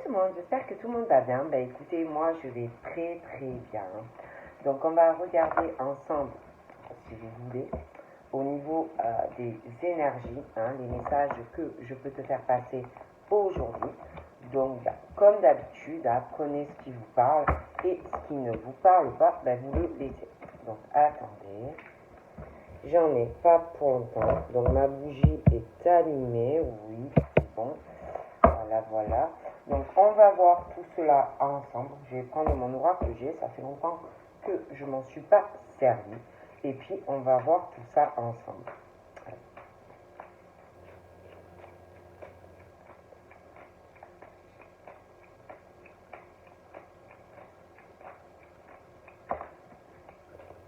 tout le monde, j'espère que tout le monde va bien. Écoutez, moi je vais très bien. Donc on va regarder ensemble, si vous voulez, au niveau des énergies, les messages que je peux te faire passer aujourd'hui. Donc comme d'habitude, prenez ce qui vous parle et ce qui ne vous parle pas, vous le laissez. Donc attendez, j'en ai pas pour longtemps. Donc ma bougie est allumée, oui, c'est bon. Voilà. Donc, on va voir tout cela ensemble. Je vais prendre mon oracle que j'ai. Ça fait longtemps que je m'en suis pas servi. Et puis, on va voir tout ça ensemble.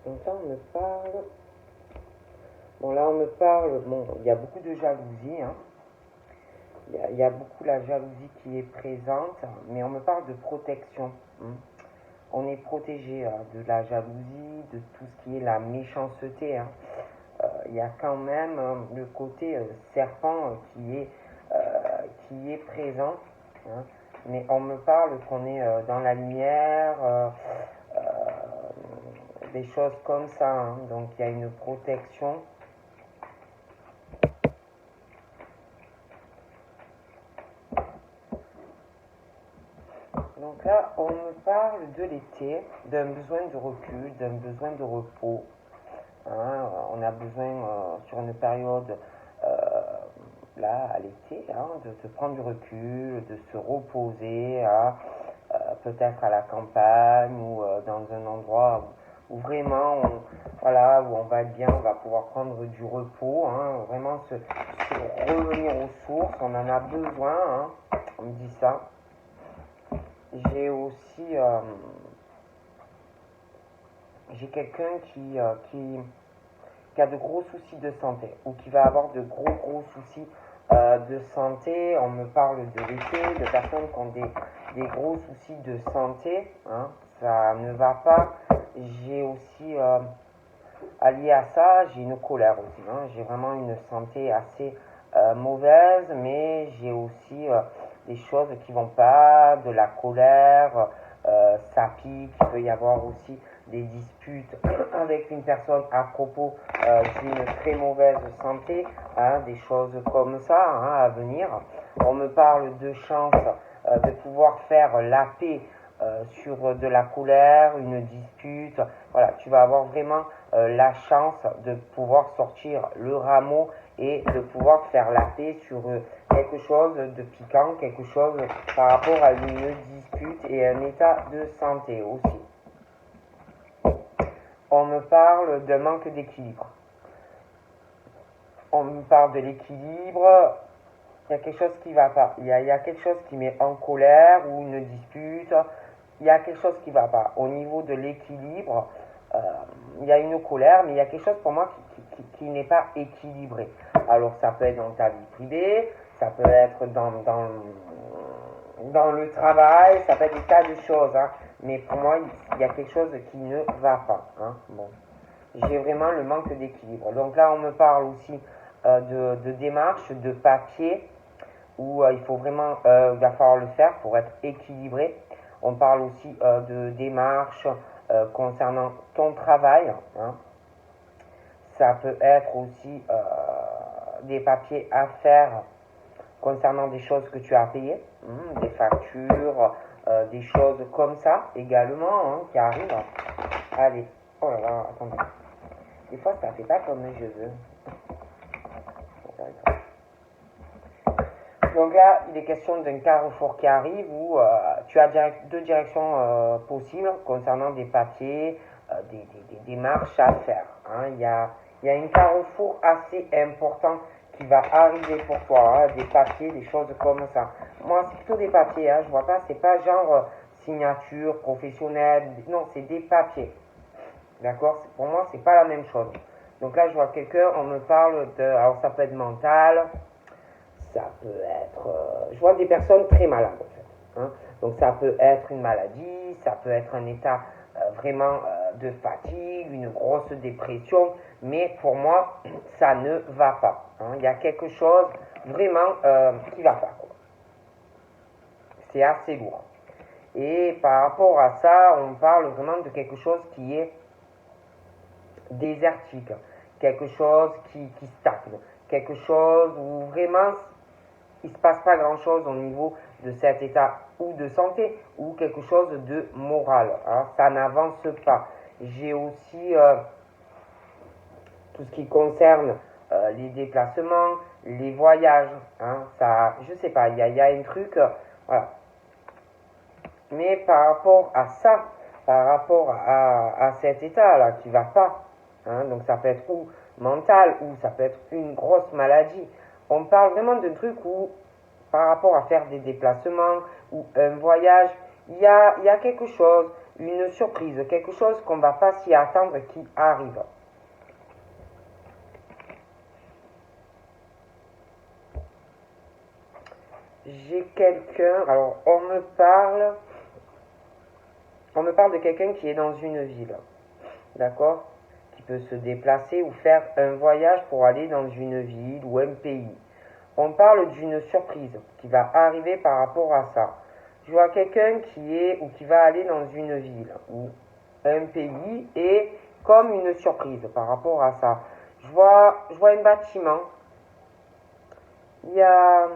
Donc là, on me parle... Bon, là, on me parle... Bon, il y a beaucoup de jalousie, Il y a beaucoup la jalousie qui est présente, mais on me parle de protection. On est protégé de la jalousie, de tout ce qui est la méchanceté. Il y a quand même le côté serpent qui est présent. Mais on me parle qu'on est dans la lumière, des choses comme ça. Donc il y a une protection. Donc là, on me parle de l'été, d'un besoin de recul, d'un besoin de repos. On a besoin, sur une période, là, à l'été, de prendre du recul, de se reposer, peut-être à la campagne ou dans un endroit où vraiment, où on va être bien, on va pouvoir prendre du repos, vraiment se revenir aux sources, on en a besoin, on me dit ça. J'ai aussi, j'ai quelqu'un qui a de gros soucis de santé ou qui va avoir de gros soucis de santé. On me parle de l'été, de personnes qui ont des gros soucis de santé. Ça ne va pas. J'ai aussi, allié à ça, j'ai une colère aussi. J'ai vraiment une santé assez mauvaise, mais j'ai aussi des choses qui vont pas, de la colère, ça pique, il peut y avoir aussi des disputes avec une personne à propos d'une très mauvaise santé, des choses comme ça à venir. On me parle de chance de pouvoir faire la paix sur de la colère, une dispute. Voilà, tu vas avoir vraiment la chance de pouvoir sortir le rameau et de pouvoir faire la paix sur quelque chose de piquant, quelque chose par rapport à une dispute et un état de santé aussi. On me parle d'un manque d'équilibre. On me parle de l'équilibre. Il y a quelque chose qui ne va pas. Il y a quelque chose qui met en colère ou une dispute. Il y a quelque chose qui ne va pas. Au niveau de l'équilibre, il y a une colère, mais il y a quelque chose pour moi qui n'est pas équilibré. Alors ça peut être dans ta vie privée, ça peut être dans le travail, ça peut être des tas de choses. Mais pour moi, il y a quelque chose qui ne va pas. Bon. J'ai vraiment le manque d'équilibre. Donc là, on me parle aussi de démarches, de papier, où il faut vraiment, il va falloir le faire pour être équilibré. On parle aussi de démarches concernant ton travail. Ça peut être aussi des papiers à faire concernant des choses que tu as payées, des factures, des choses comme ça également qui arrivent. Allez, oh là là, attendez. Des fois, ça ne fait pas comme je veux. Donc là, il est question d'un carrefour qui arrive où tu as deux directions possibles concernant des papiers, des démarches à faire. Il y a un carrefour assez important qui va arriver pour toi, des papiers, des choses comme ça. Moi, c'est plutôt des papiers, je vois pas, c'est pas genre signature professionnelle, non, c'est des papiers. D'accord? Pour moi, c'est pas la même chose. Donc là, je vois quelqu'un, on me parle de, alors ça peut être mental, ça peut être, je vois des personnes très malades en fait. Donc ça peut être une maladie, ça peut être un état vraiment de fatigue, une grosse dépression, mais pour moi, ça ne va pas. Il y a quelque chose vraiment qui va pas. c'est assez lourd. Et par rapport à ça, on parle vraiment de quelque chose qui est désertique, quelque chose qui stagne, quelque chose où vraiment il ne se passe pas grand-chose au niveau de cet état ou de santé ou quelque chose de moral. Hein. Ça n'avance pas. J'ai aussi tout ce qui concerne les déplacements, les voyages. Hein. Ça, je sais pas, il y a un truc, voilà. Mais par rapport à ça, par rapport à cet état-là qui va pas, hein, donc ça peut être ou mental ou ça peut être une grosse maladie. On parle vraiment de trucs où, par rapport à faire des déplacements ou un voyage, il y a quelque chose, une surprise, quelque chose qu'on ne va pas s'y attendre qui arrive. J'ai quelqu'un, alors on me parle de quelqu'un qui est dans une ville, d'accord? Qui peut se déplacer ou faire un voyage pour aller dans une ville ou un pays. On parle d'une surprise qui va arriver par rapport à ça. Je vois quelqu'un qui est ou qui va aller dans une ville ou un pays et comme une surprise par rapport à ça. Je vois un bâtiment. Il y a,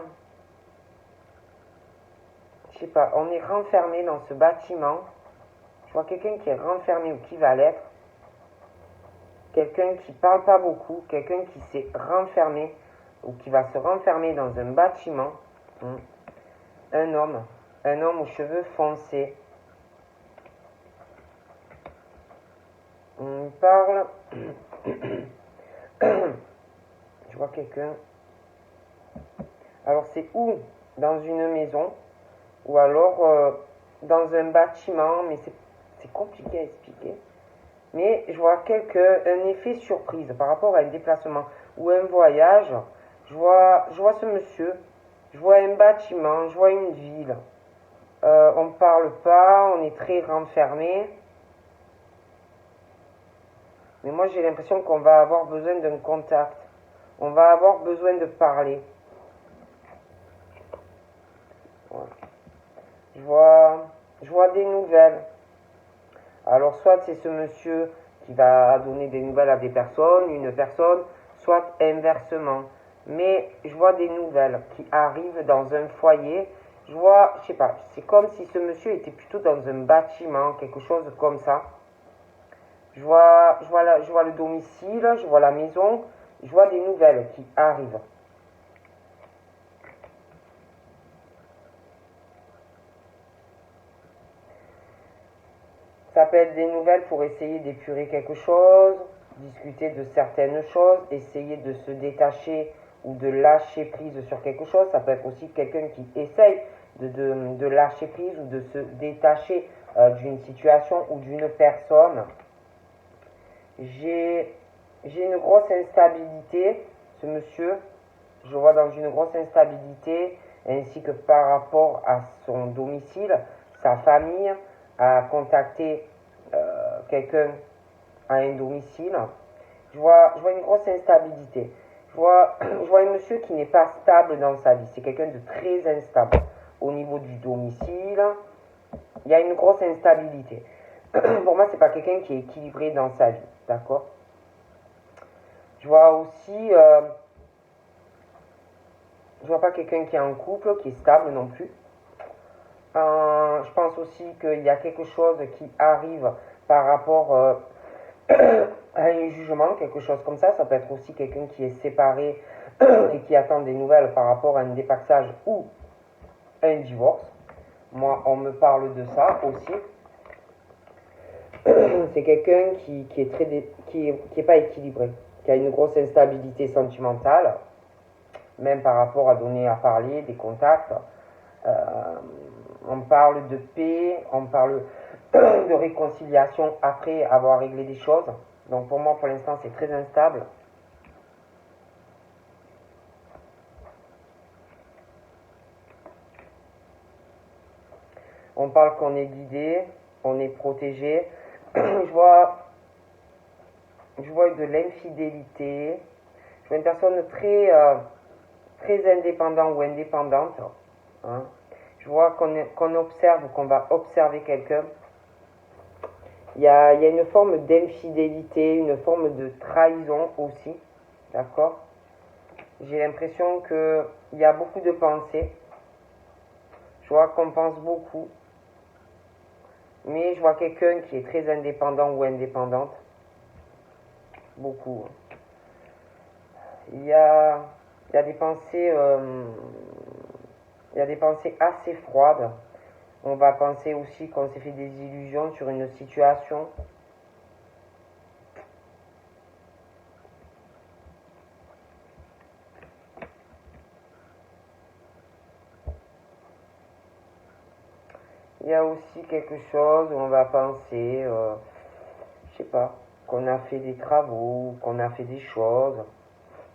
je sais pas, on est renfermé dans ce bâtiment. Je vois quelqu'un qui est renfermé ou qui va l'être. Quelqu'un qui parle pas beaucoup, quelqu'un qui s'est renfermé ou qui va se renfermer dans un bâtiment. Un homme aux cheveux foncés. On parle. Je vois quelqu'un. Alors c'est où? Dans une maison ou alors dans un bâtiment, mais c'est compliqué à expliquer. Mais je vois un effet surprise par rapport à un déplacement ou un voyage. Je vois ce monsieur, je vois un bâtiment, je vois une ville. On ne parle pas, on est très renfermé. Mais moi j'ai l'impression qu'on va avoir besoin d'un contact. On va avoir besoin de parler. Voilà. Je vois des nouvelles. Alors soit c'est ce monsieur qui va donner des nouvelles à des personnes, une personne, soit inversement. Mais je vois des nouvelles qui arrivent dans un foyer. Je sais pas, c'est comme si ce monsieur était plutôt dans un bâtiment, quelque chose comme ça. Je vois le domicile, je vois la maison, je vois des nouvelles qui arrivent. Ça peut être des nouvelles pour essayer d'épurer quelque chose, discuter de certaines choses, essayer de se détacher ou de lâcher prise sur quelque chose. Ça peut être aussi quelqu'un qui essaye de lâcher prise ou de se détacher d'une situation ou d'une personne. J'ai une grosse instabilité, ce monsieur, je le vois dans une grosse instabilité, ainsi que par rapport à son domicile, sa famille, à contacter quelqu'un à un domicile. Je vois une grosse instabilité. Je vois un monsieur qui n'est pas stable dans sa vie. C'est quelqu'un de très instable. Au niveau du domicile, il y a une grosse instabilité. Pour moi, c'est pas quelqu'un qui est équilibré dans sa vie. D'accord? Je vois aussi... je vois pas quelqu'un qui est en couple, qui est stable non plus. Je pense aussi qu'il y a quelque chose qui arrive par rapport à un jugement, quelque chose comme ça. Ça peut être aussi quelqu'un qui est séparé et qui attend des nouvelles par rapport à un dépassage ou un divorce. Moi, on me parle de ça aussi. C'est quelqu'un qui est pas équilibré, qui a une grosse instabilité sentimentale, même par rapport à donner à parler, des contacts. On parle de paix, on parle de réconciliation après avoir réglé des choses. Donc pour moi, pour l'instant, c'est très instable. On parle qu'on est guidé, on est protégé. je vois de l'infidélité. Je vois une personne très indépendante ou indépendante. Hein. Je Je vois qu'on observe ou qu'on va observer quelqu'un. Il y a une forme d'infidélité, une forme de trahison aussi. D'accord? J'ai l'impression qu'il y a beaucoup de pensées. Je vois qu'on pense beaucoup. Mais je vois quelqu'un qui est très indépendant ou indépendante. Beaucoup. Il y a des pensées... il y a des pensées assez froides. On va penser aussi qu'on s'est fait des illusions sur une situation. Il y a aussi quelque chose où on va penser, je sais pas, qu'on a fait des travaux, qu'on a fait des choses,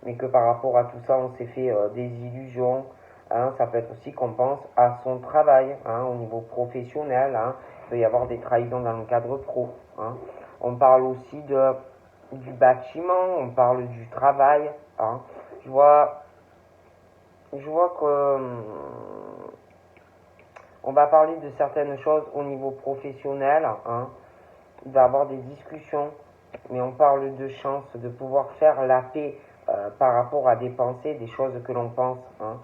mais que par rapport à tout ça, on s'est fait des illusions. Hein. Ça peut être aussi qu'on pense à son travail, hein, au niveau professionnel. Hein. Il peut y avoir des trahisons dans le cadre pro. Hein. On parle aussi du bâtiment, on parle du travail. Hein. Je vois que on va parler de certaines choses au niveau professionnel. Hein. Il va y avoir des discussions, mais on parle de chance, de pouvoir faire la paix par rapport à des pensées, des choses que l'on pense. Hein.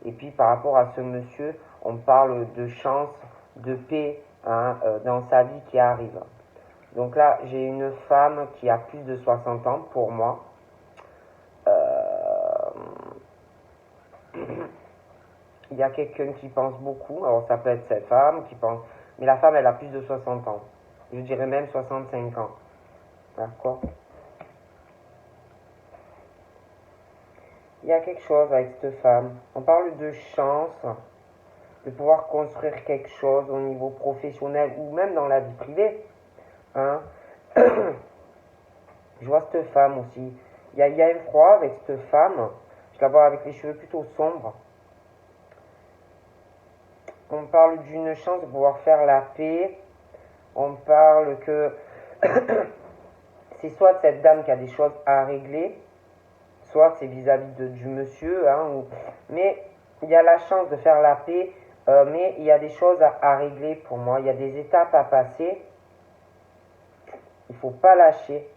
Et puis par rapport à ce monsieur, on parle de chance, de paix hein, dans sa vie qui arrive. Donc là, j'ai une femme qui a plus de 60 ans pour moi. Il y a quelqu'un qui pense beaucoup, alors ça peut être cette femme qui pense, mais la femme elle a plus de 60 ans. Je dirais même 65 ans. D'accord? Il y a quelque chose avec cette femme. On parle de chance, de pouvoir construire quelque chose au niveau professionnel ou même dans la vie privée. Hein? Je vois cette femme aussi. Il y a un froid avec cette femme. Je la vois avec les cheveux plutôt sombres. On parle d'une chance de pouvoir faire la paix. On parle que c'est soit cette dame qui a des choses à régler, soit c'est vis-à-vis du monsieur, hein, mais il y a la chance de faire la paix, mais il y a des choses à régler pour moi, il y a des étapes à passer, il ne faut pas lâcher.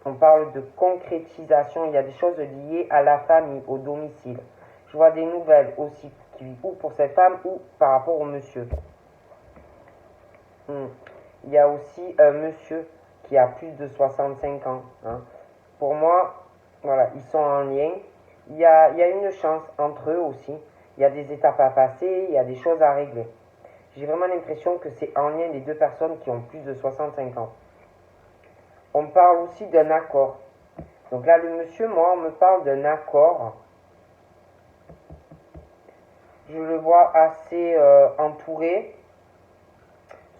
On parle de concrétisation, il y a des choses liées à la famille, au domicile. Je vois des nouvelles aussi, ou pour cette femme ou par rapport au monsieur. Il y a aussi un monsieur qui a plus de 65 ans. Hein. Pour moi, voilà, ils sont en lien. Il y a une chance entre eux aussi. Il y a des étapes à passer, il y a des choses à régler. J'ai vraiment l'impression que c'est en lien les deux personnes qui ont plus de 65 ans. On parle aussi d'un accord. Donc là, le monsieur, moi, on me parle d'un accord. Je le vois assez entouré,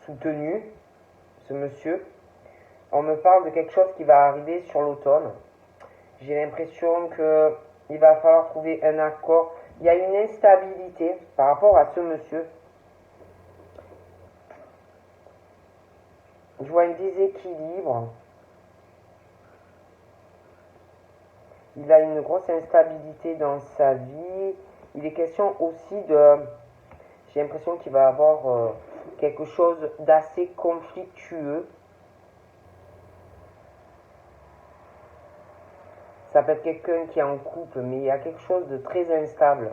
soutenu, ce monsieur. On me parle de quelque chose qui va arriver sur l'automne. J'ai l'impression qu'il va falloir trouver un accord. Il y a une instabilité par rapport à ce monsieur. Je vois un déséquilibre. Il a une grosse instabilité dans sa vie. Il est question aussi de... J'ai l'impression qu'il va avoir quelque chose d'assez conflictueux. Ça peut être quelqu'un qui est en couple, mais il y a quelque chose de très instable.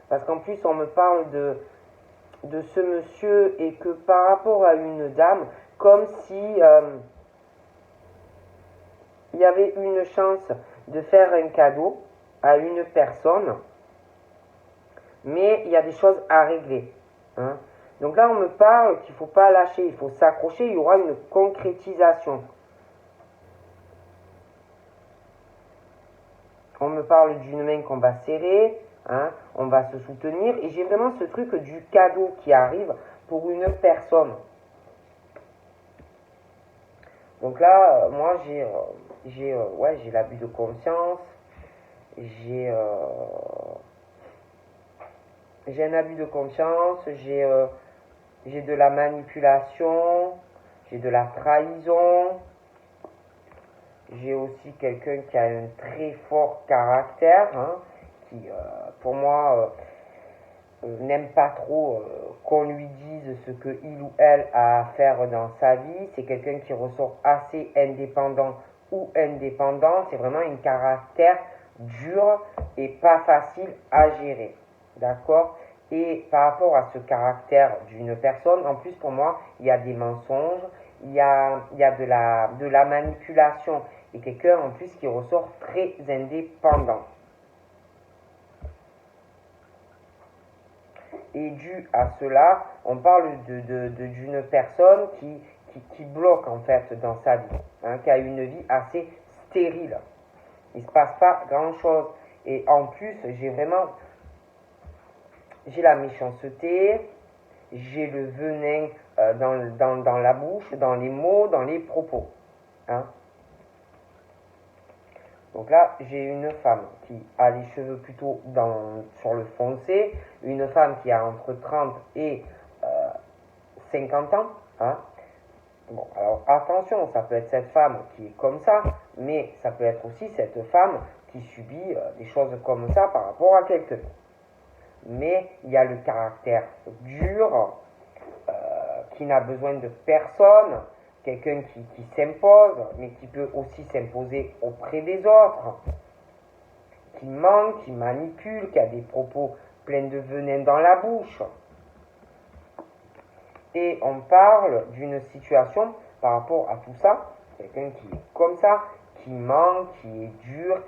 Parce qu'en plus, on me parle de ce monsieur et que par rapport à une dame, comme si il y avait une chance de faire un cadeau à une personne, mais il y a des choses à régler. Hein. Donc là, on me parle qu'il ne faut pas lâcher, il faut s'accrocher, il y aura une concrétisation. On me parle d'une main qu'on va serrer, hein, on va se soutenir, et j'ai vraiment ce truc du cadeau qui arrive pour une personne. Donc là, moi, j'ai l'abus de conscience, j'ai un abus de conscience, j'ai de la manipulation, j'ai de la trahison, j'ai aussi quelqu'un qui a un très fort caractère, hein, qui, pour moi, n'aime pas trop qu'on lui dise ce que il ou elle a à faire dans sa vie. C'est quelqu'un qui ressort assez indépendant ou indépendante. C'est vraiment un caractère dur et pas facile à gérer. D'accord? Et par rapport à ce caractère d'une personne, en plus pour moi, il y a des mensonges, il y a de la manipulation. Et quelqu'un en plus qui ressort très indépendant. Et dû à cela, on parle d'une personne qui bloque en fait dans sa vie, hein, qui a une vie assez stérile. Il ne se passe pas grand chose. Et en plus, j'ai la méchanceté, j'ai le venin dans la bouche, dans les mots, dans les propos. Hein. Donc là, j'ai une femme qui a les cheveux plutôt sur le foncé, une femme qui a entre 30 et 50 ans. Hein. Bon, alors attention, ça peut être cette femme qui est comme ça, mais ça peut être aussi cette femme qui subit des choses comme ça par rapport à quelqu'un. Mais il y a le caractère dur, qui n'a besoin de personne, quelqu'un qui s'impose, mais qui peut aussi s'imposer auprès des autres, qui ment, qui manipule, qui a des propos pleins de venin dans la bouche. Et on parle d'une situation par rapport à tout ça, quelqu'un qui est comme ça, qui ment, qui est dur,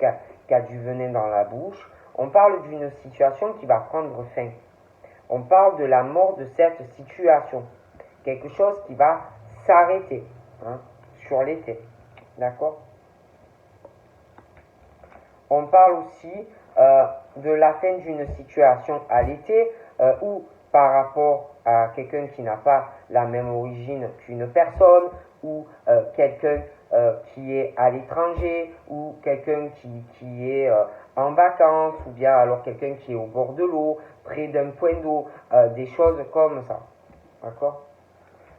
qui a du venin dans la bouche. On parle d'une situation qui va prendre fin. On parle de la mort de cette situation. Quelque chose qui va s'arrêter, hein, sur l'été. D'accord? On parle aussi de la fin d'une situation à l'été ou par rapport à quelqu'un qui n'a pas la même origine qu'une personne ou quelqu'un qui est à l'étranger ou quelqu'un qui est en vacances ou bien alors quelqu'un qui est au bord de l'eau, près d'un point d'eau, des choses comme ça. D'accord?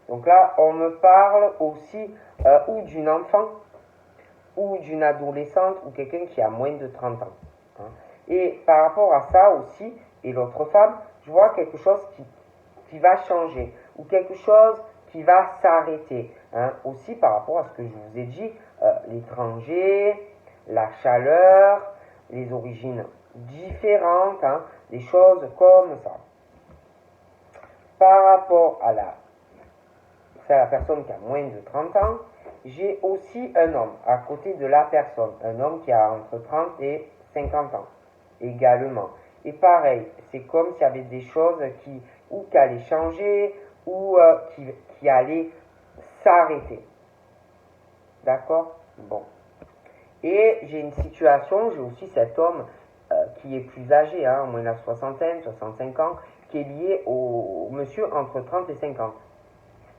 Donc là, on me parle aussi ou d'une enfant ou d'une adolescente ou quelqu'un qui a moins de 30 ans. Hein. Et par rapport à ça aussi, et l'autre femme, je vois quelque chose qui va changer ou quelque chose qui va s'arrêter. Hein. Aussi par rapport à ce que je vous ai dit, l'étranger, la chaleur, les origines différentes, hein, des choses comme ça. Par rapport à la personne qui a moins de 30 ans, j'ai aussi un homme à côté de la personne, un homme qui a entre 30 et 50 ans également. Et pareil, c'est comme s'il y avait des choses qui allaient changer ou qui allaient s'arrêter. D'accord? Bon. Et j'ai une situation, j'ai aussi cet homme qui est plus âgé, hein, au moins la soixantaine, 65 ans, qui est lié au monsieur entre 30 et 50.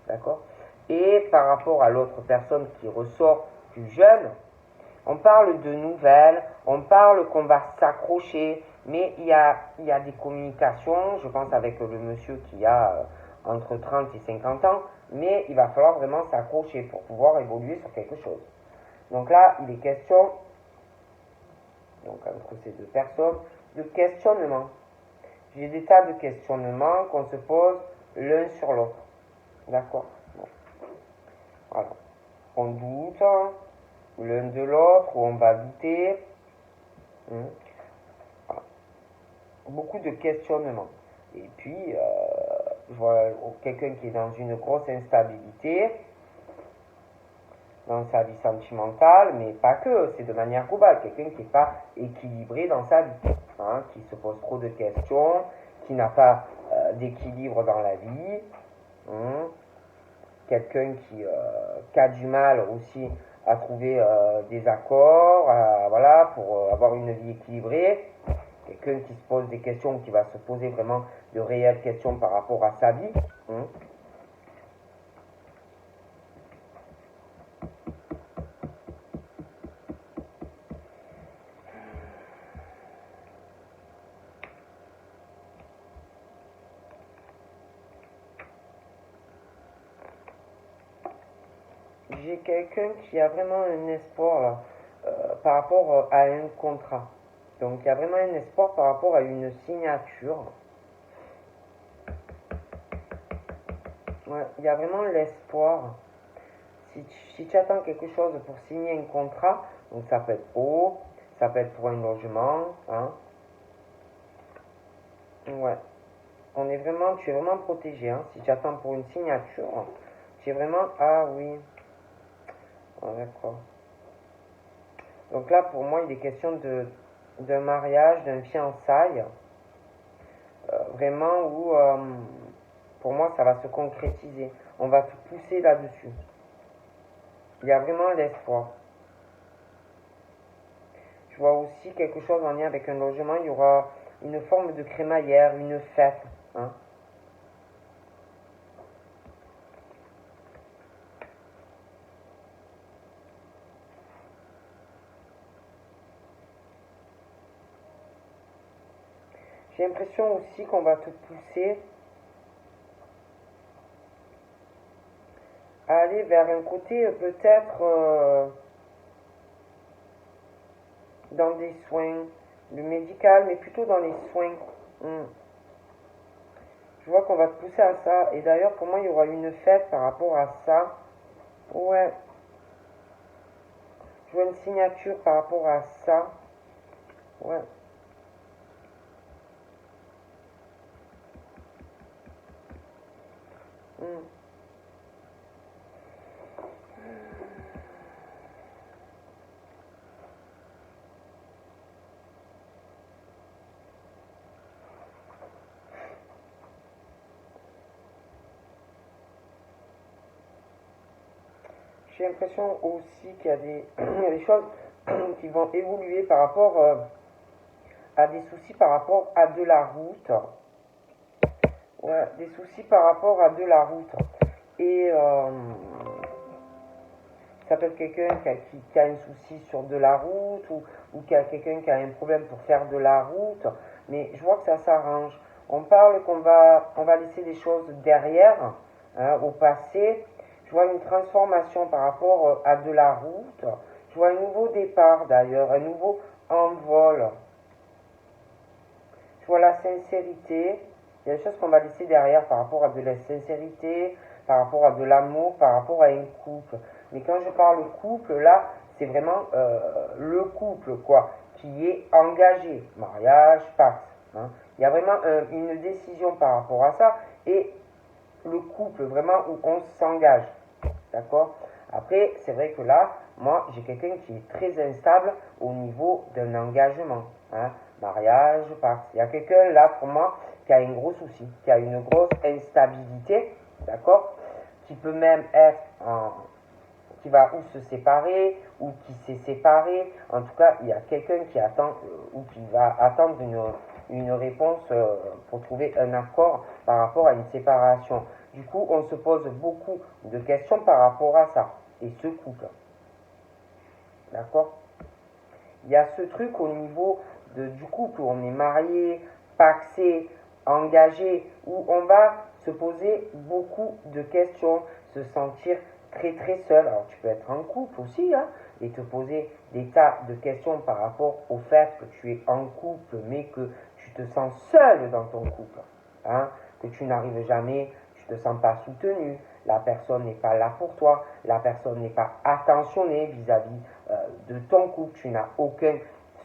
D'accord? Et par rapport à l'autre personne qui ressort plus jeune, on parle de nouvelles, on parle qu'on va s'accrocher, mais il y a des communications, je pense avec le monsieur qui a entre 30 et 50 ans, mais il va falloir vraiment s'accrocher pour pouvoir évoluer sur quelque chose. Donc là, il est question, donc entre ces deux personnes, de questionnement. J'ai des tas de questionnements qu'on se pose l'un sur l'autre. D'accord? Bon. Voilà. On doute l'un de l'autre, ou on va douter. Voilà. Beaucoup de questionnements. Et puis, je vois quelqu'un qui est dans une grosse instabilité dans sa vie sentimentale, mais pas que, c'est de manière globale. Quelqu'un qui n'est pas équilibré dans sa vie, hein, qui se pose trop de questions, qui n'a pas d'équilibre dans la vie. Hein. Quelqu'un qui a du mal aussi à trouver des accords, voilà, pour avoir une vie équilibrée. Quelqu'un qui se pose des questions, qui va se poser vraiment de réelles questions par rapport à sa vie. Hein. J'ai quelqu'un qui a vraiment un espoir là, par rapport à un contrat. Donc il y a vraiment un espoir par rapport à une signature. Ouais, il y a vraiment l'espoir. Si tu attends quelque chose pour signer un contrat, donc ça peut être haut, ça peut être pour un logement, hein. Ouais, tu es vraiment protégé, hein. Si tu attends pour une signature, tu es vraiment, ah oui, oh, d'accord. Donc là, pour moi, il est question d'un mariage, d'un fiançailles, vraiment où, pour moi, ça va se concrétiser. On va te pousser là-dessus. Il y a vraiment l'espoir. Je vois aussi quelque chose en lien avec un logement. Il y aura une forme de crémaillère, une fête, hein. J'ai l'impression aussi qu'on va te pousser à aller vers un côté peut-être dans des soins, le médical, mais plutôt dans les soins. Hmm. Je vois qu'on va te pousser à ça. Et d'ailleurs, pour moi, il y aura une fête par rapport à ça. Ouais. Je vois une signature par rapport à ça. Ouais. Hmm. J'ai l'impression aussi qu'il y a il y a des choses qui vont évoluer par rapport à des soucis par rapport à de la route. Ouais, des soucis par rapport à de la route. Et ça peut être quelqu'un qui a un souci sur de la route ou quelqu'un qui a un problème pour faire de la route. Mais je vois que ça s'arrange. On parle on va laisser les choses derrière, hein, au passé. Je vois une transformation par rapport à de la route. Je vois un nouveau départ d'ailleurs, un nouveau envol. Je vois la sincérité. Il y a des choses qu'on va laisser derrière par rapport à de la sincérité, par rapport à de l'amour, par rapport à un couple. Mais quand je parle couple, là, c'est vraiment le couple, quoi, qui est engagé. Mariage, Pax. Hein. Il y a vraiment une décision par rapport à ça. Et le couple, vraiment, où on s'engage. D'accord? Après, c'est vrai que là, moi, j'ai quelqu'un qui est très instable au niveau d'un engagement. Hein? Mariage, Pax. Il y a quelqu'un là, pour moi, qui a un gros souci, qui a une grosse instabilité. D'accord? Qui peut même être qui va ou se séparer ou qui s'est séparé. En tout cas, il y a quelqu'un qui attend ou qui va attendre une réponse pour trouver un accord par rapport à une séparation. Du coup, on se pose beaucoup de questions par rapport à ça et ce couple. D'accord? Il y a ce truc au niveau du couple où on est marié, paxé, engagé, où on va se poser beaucoup de questions, se sentir très très seul. Alors tu peux être en couple aussi, hein, et te poser des tas de questions par rapport au fait que tu es en couple, mais que tu te sens seul dans ton couple, hein, que tu n'arrives jamais, tu ne te sens pas soutenu, la personne n'est pas là pour toi, la personne n'est pas attentionnée vis-à-vis de ton couple, tu n'as aucun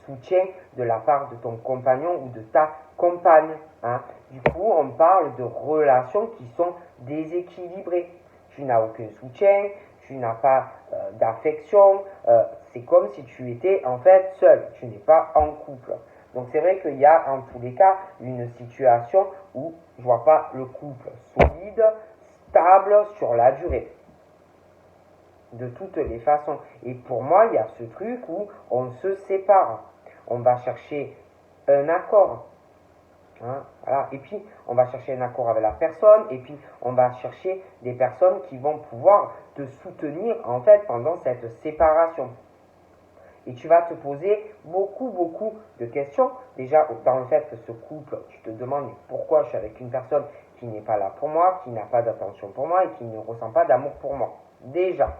soutien de la part de ton compagnon ou de ta compagne. Hein. Du coup, on parle de relations qui sont déséquilibrées. Tu n'as aucun soutien, tu n'as pas d'affection, c'est comme si tu étais en fait seul, tu n'es pas en couple. Donc c'est vrai qu'il y a en tous les cas une situation où je ne vois pas le couple solide, stable sur la durée. De toutes les façons. Et pour moi, il y a ce truc où on se sépare. On va chercher un accord. Hein, voilà. Et puis, on va chercher un accord avec la personne. Et puis, on va chercher des personnes qui vont pouvoir te soutenir, en fait, pendant cette séparation. Et tu vas te poser beaucoup de questions. Déjà, dans le fait que ce couple, tu te demandes pourquoi je suis avec une personne qui n'est pas là pour moi, qui n'a pas d'attention pour moi et qui ne ressent pas d'amour pour moi. Déjà.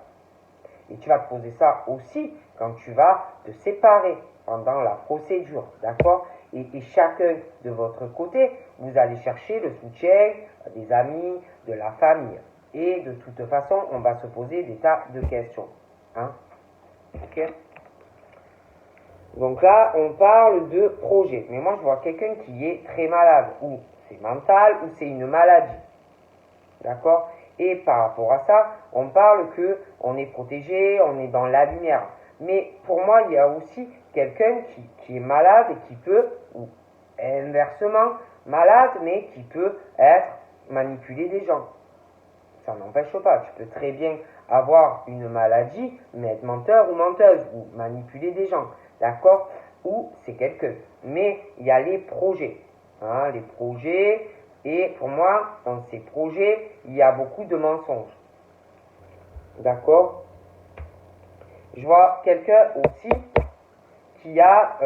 Et tu vas te poser ça aussi quand tu vas te séparer pendant la procédure, d'accord? Et chacun de votre côté, vous allez chercher le soutien des amis, de la famille. Et de toute façon, on va se poser des tas de questions. Hein? Ok? Donc là, on parle de projet. Mais moi, je vois quelqu'un qui est très malade, ou c'est mental, ou c'est une maladie. D'accord? Et par rapport à ça, on parle que on est protégé, on est dans la lumière. Mais pour moi, il y a aussi quelqu'un qui est malade et qui peut, ou inversement, malade, mais qui peut être manipuler des gens. Ça n'empêche pas. Tu peux très bien avoir une maladie, mais être menteur ou menteuse, ou manipuler des gens. D'accord? Ou c'est quelqu'un. Mais il y a les projets. Hein, les projets. Et pour moi, dans ces projets, il y a beaucoup de mensonges. D'accord? Je vois quelqu'un aussi qui a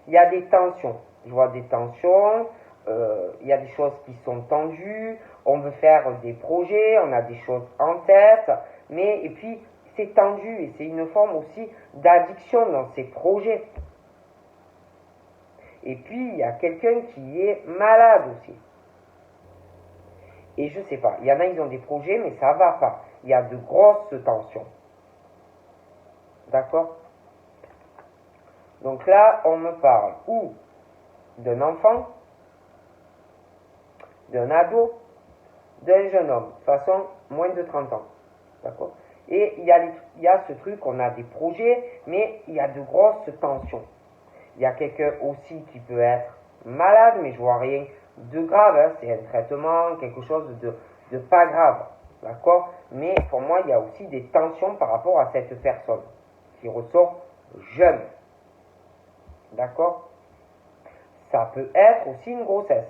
il y a des tensions. Je vois des tensions, il y a des choses qui sont tendues, on veut faire des projets, on a des choses en tête, mais et puis c'est tendu et c'est une forme aussi d'addiction dans ces projets. Et puis, il y a quelqu'un qui est malade aussi. Et je sais pas, il y en a, ils ont des projets, mais ça va pas. Il y a de grosses tensions. D'accord? Donc là, on me parle ou d'un enfant, d'un ado, d'un jeune homme. De toute façon, moins de 30 ans. D'accord? Et il y a ce truc, on a des projets, mais il y a de grosses tensions. Il y a quelqu'un aussi qui peut être malade, mais je vois rien de grave. Hein. C'est un traitement, quelque chose de pas grave. D'accord? Mais pour moi, il y a aussi des tensions par rapport à cette personne qui ressort jeune. D'accord? Ça peut être aussi une grossesse.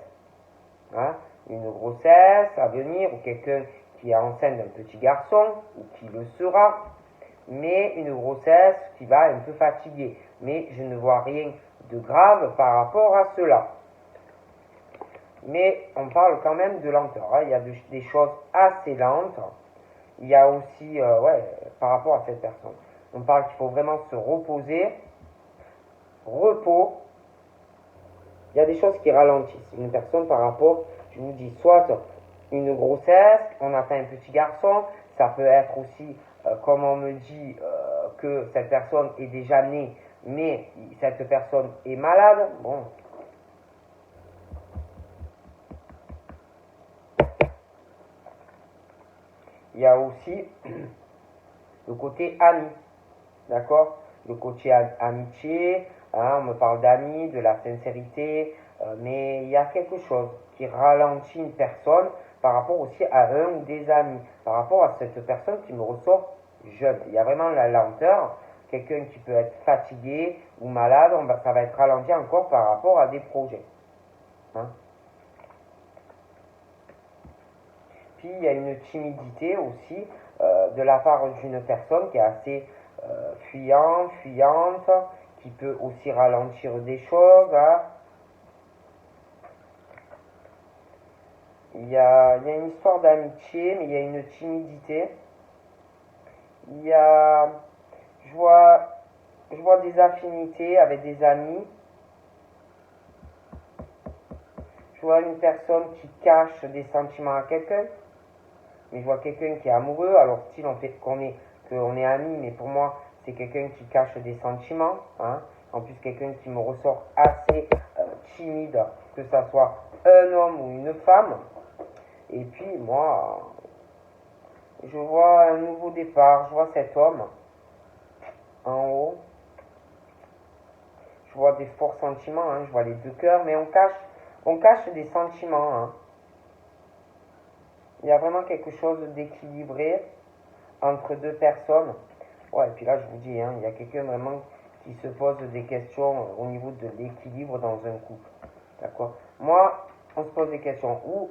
Hein? Une grossesse à venir, ou quelqu'un qui est enceinte d'un petit garçon, ou qui le sera. Mais une grossesse qui va un peu fatiguer. Mais je ne vois rien de grave par rapport à cela. Mais on parle quand même de lenteur. Hein. Il y a des choses assez lentes. Il y a aussi, par rapport à cette personne, on parle qu'il faut vraiment se reposer. Repos. Il y a des choses qui ralentissent. Une personne par rapport, je vous dis, soit une grossesse, on atteint un petit garçon, ça peut être aussi, comme on me dit, que cette personne est déjà née, mais cette personne est malade. Bon. Il y a aussi le côté ami, d'accord? Le côté amitié, hein, on me parle d'amis, de la sincérité, mais il y a quelque chose qui ralentit une personne par rapport aussi à un ou des amis, par rapport à cette personne qui me ressort jeune. Il y a vraiment la lenteur, quelqu'un qui peut être fatigué ou malade, ça va être ralenti encore par rapport à des projets. Hein. Puis il y a une timidité aussi de la part d'une personne qui est assez fuyante, qui peut aussi ralentir des choses. Hein. Il y a une histoire d'amitié, mais il y a une timidité. Il y a, je vois des affinités avec des amis. Je vois une personne qui cache des sentiments à quelqu'un. Mais je vois quelqu'un qui est amoureux, alors style on fait qu'on est amis, mais pour moi c'est quelqu'un qui cache des sentiments. Hein. En plus quelqu'un qui me ressort assez timide, que ça soit un homme ou une femme. Et puis moi, je vois un nouveau départ, je vois cet homme en haut. Je vois des forts sentiments, hein. Je vois les deux cœurs, mais on cache des sentiments. Hein. Il y a vraiment quelque chose d'équilibré entre deux personnes. Ouais, et puis là, je vous dis, hein, il y a quelqu'un vraiment qui se pose des questions au niveau de l'équilibre dans un couple. D'accord? Moi, on se pose des questions où,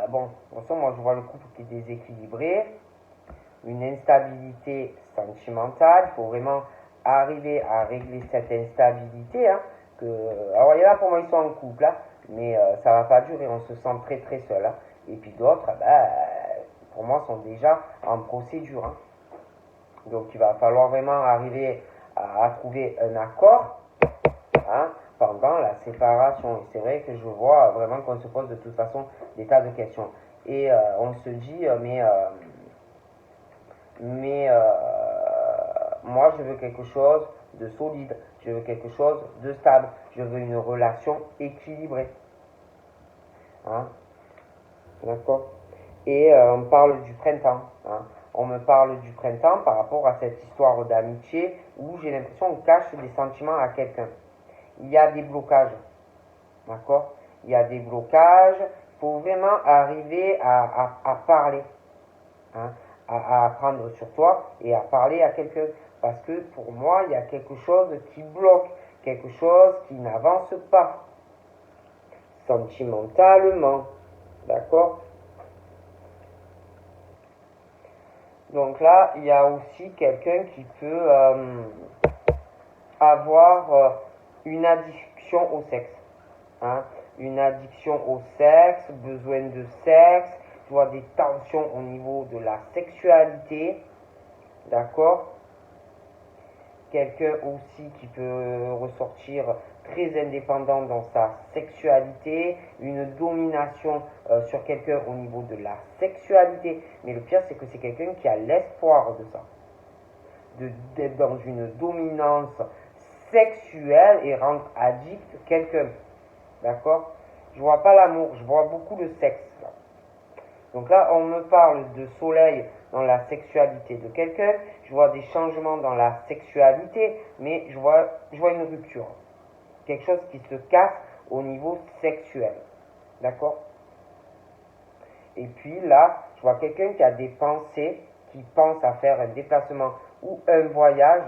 bon, de toute façon, moi, je vois le couple qui est déséquilibré, une instabilité sentimentale. Il faut vraiment arriver à régler cette instabilité. Hein, alors, il y en a pour moi, ils sont en couple, hein, mais ça va pas durer, on se sent très très seul. Hein. Et puis d'autres, pour moi, sont déjà en procédure. Hein. Donc il va falloir vraiment arriver à trouver un accord hein, pendant la séparation. Et c'est vrai que je vois vraiment qu'on se pose de toute façon des tas de questions. Et on se dit, mais moi je veux quelque chose de solide, je veux quelque chose de stable, je veux une relation équilibrée. Hein, d'accord. Et on parle du printemps. Hein. On me parle du printemps par rapport à cette histoire d'amitié où j'ai l'impression qu'on cache des sentiments à quelqu'un. Il y a des blocages. D'accord. Il y a des blocages. Il faut vraiment arriver à parler. Hein, à apprendre sur toi et à parler à quelqu'un. Parce que pour moi, il y a quelque chose qui bloque, quelque chose qui n'avance pas sentimentalement. D'accord. Donc là, il y a aussi quelqu'un qui peut avoir une addiction au sexe. Hein, une addiction au sexe, besoin de sexe, tu vois, des tensions au niveau de la sexualité. D'accord. Quelqu'un aussi qui peut ressortir très indépendant dans sa sexualité, une domination sur quelqu'un au niveau de la sexualité. Mais le pire, c'est que c'est quelqu'un qui a l'espoir de ça, d'être dans une dominance sexuelle et rendre addict quelqu'un. D'accord. Je vois pas l'amour, je vois beaucoup le sexe. Là. Donc là, on me parle de soleil dans la sexualité de quelqu'un, je vois des changements dans la sexualité, mais je vois une rupture. Quelque chose qui se casse au niveau sexuel. D'accord. Et puis là, je vois quelqu'un qui a des pensées, qui pense à faire un déplacement ou un voyage,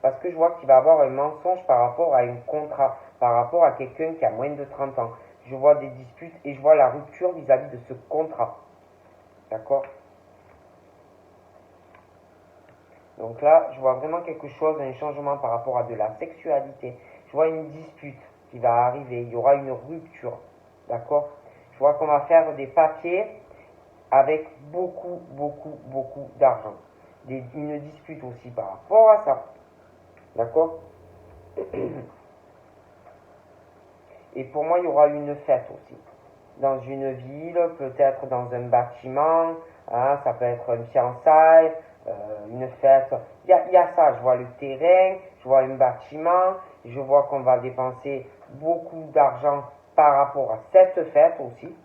parce que je vois qu'il va avoir un mensonge par rapport à un contrat, par rapport à quelqu'un qui a moins de 30 ans. Je vois des disputes et je vois la rupture vis-à-vis de ce contrat. D'accord. Donc là, je vois vraiment quelque chose, un changement par rapport à de la sexualité. Je vois une dispute qui va arriver, il y aura une rupture. D'accord. Je vois qu'on va faire des papiers avec beaucoup, beaucoup, beaucoup d'argent. Une dispute aussi par rapport à ça. D'accord. Et pour moi, il y aura une fête aussi. Dans une ville, peut-être dans un bâtiment, hein, ça peut être une fiançaille, une fête. Il y a ça, je vois le terrain, je vois un bâtiment, je vois qu'on va dépenser beaucoup d'argent par rapport à cette fête aussi.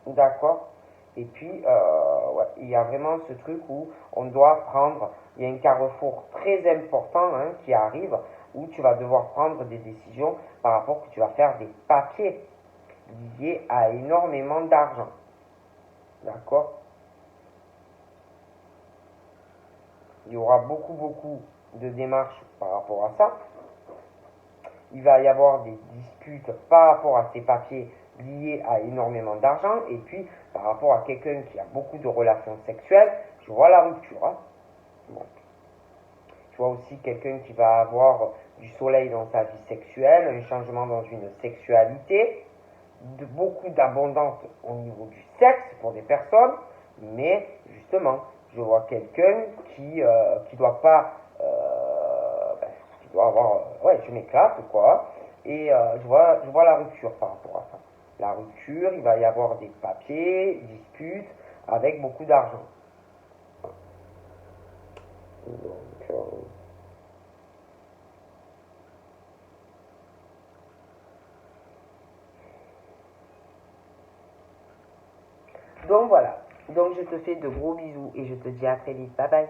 D'accord. Et puis, ouais, il y a vraiment ce truc où on doit prendre, il y a un carrefour très important hein, qui arrive, où tu vas devoir prendre des décisions par rapport que tu vas faire des papiers liés à énormément d'argent. D'accord. Il y aura beaucoup, beaucoup de démarches par rapport à ça. Il va y avoir des disputes par rapport à ces papiers liés à énormément d'argent. Et puis, par rapport à quelqu'un qui a beaucoup de relations sexuelles, je vois la rupture. Hein. Bon. Je vois aussi quelqu'un qui va avoir du soleil dans sa vie sexuelle, un changement dans une sexualité, beaucoup d'abondance au niveau du sexe pour des personnes, mais justement, je vois quelqu'un qui doit pas, qui doit avoir, ouais, je m'éclate quoi, et je vois la rupture par rapport à ça. La rupture, il va y avoir des papiers, disputes, avec beaucoup d'argent. Donc voilà. Donc je te fais de gros bisous et je te dis à très vite. Bye bye.